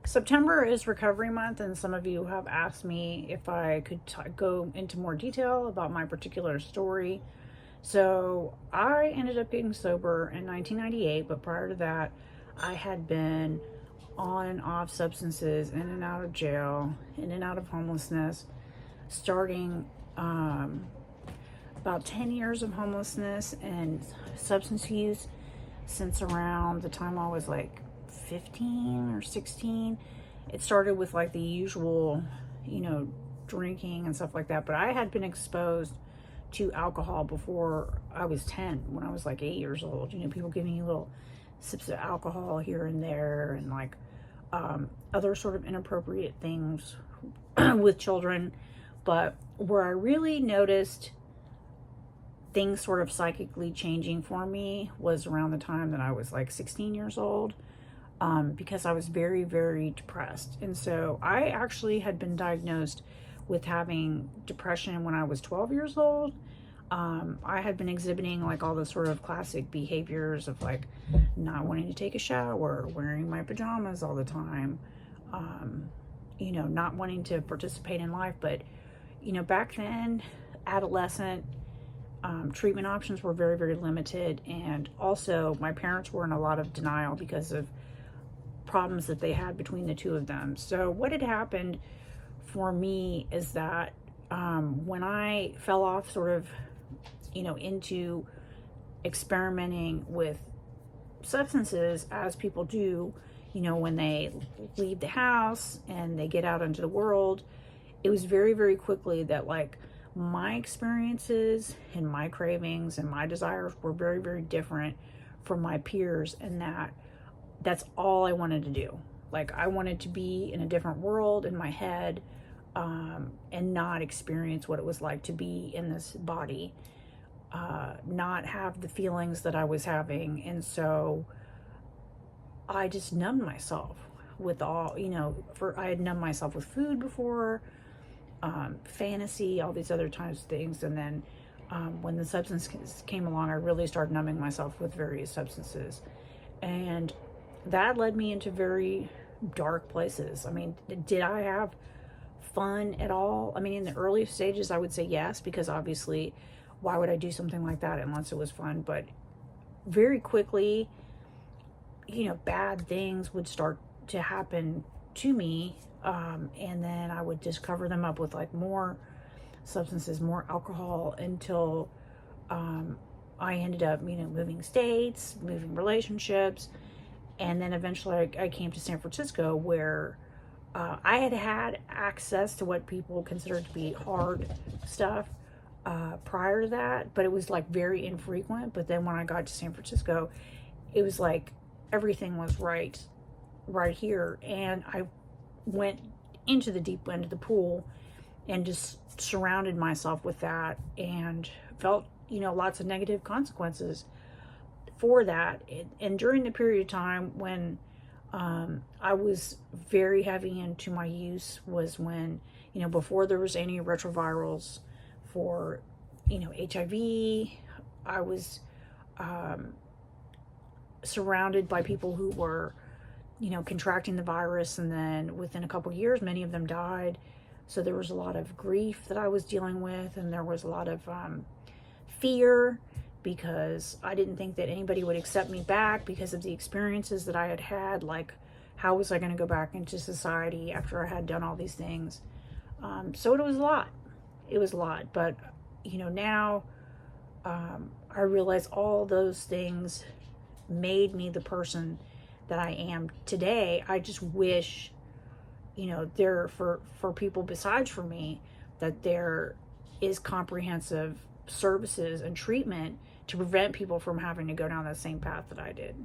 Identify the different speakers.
Speaker 1: September is recovery month, and some of you have asked me if I could go into more detail about my particular story. So, I ended up getting sober in 1998, but prior to that, I had been on and off substances, in and out of jail, in and out of homelessness, starting about 10 years of homelessness and substance use since around the time I was like 15 or 16. It started with like the usual, drinking and stuff like that. But I had been exposed to alcohol before I was 10, when I was like 8 years old. People giving you little sips of alcohol here and there, and like other sort of inappropriate things with children. But where I really noticed things sort of psychically changing for me was around the time that I was like 16 years old, because I was very, very depressed. And so I actually had been diagnosed with having depression when I was 12 years old. I had been exhibiting like all the sort of classic behaviors of like not wanting to take a shower, wearing my pajamas all the time, not wanting to participate in life. But, back then, adolescent, treatment options were very, very limited. And also my parents were in a lot of denial because of problems that they had between the two of them. So what had happened for me is that when I fell off sort of, into experimenting with substances, as people do, when they leave the house and they get out into the world, it was very, very quickly that like my experiences and my cravings and my desires were very, very different from my peers, and that's all I wanted to do. Like, I wanted to be in a different world in my head, and not experience what it was like to be in this body, not have the feelings that I was having. And so I just numbed myself with all, I had numbed myself with food before, fantasy, all these other types of things. And then when the substance came along, I really started numbing myself with various substances. And that led me into very dark places. I mean, did I have fun at all? I mean, in the early stages, I would say yes, because obviously, why would I do something like that unless it was fun? But very quickly, bad things would start to happen to me. And then I would just cover them up with like more substances, more alcohol, until I ended up, moving states, moving relationships. And then eventually I came to San Francisco, where I had access to what people considered to be hard stuff prior to that, but it was like very infrequent. But then when I got to San Francisco, it was like everything was right here. And I went into the deep end of the pool and just surrounded myself with that, and felt, lots of negative consequences for that. And during the period of time when I was very heavy into my use was when, before there was any retrovirals for, HIV, I was surrounded by people who were, contracting the virus. And then within a couple of years, many of them died. So there was a lot of grief that I was dealing with, and there was a lot of fear, because I didn't think that anybody would accept me back because of the experiences that I had had. Like, how was I going to go back into society after I had done all these things? So it was a lot. It was a lot. But, now I realize all those things made me the person that I am today. I just wish, there for people besides for me, that there is comprehensive services and treatment to prevent people from having to go down that same path that I did.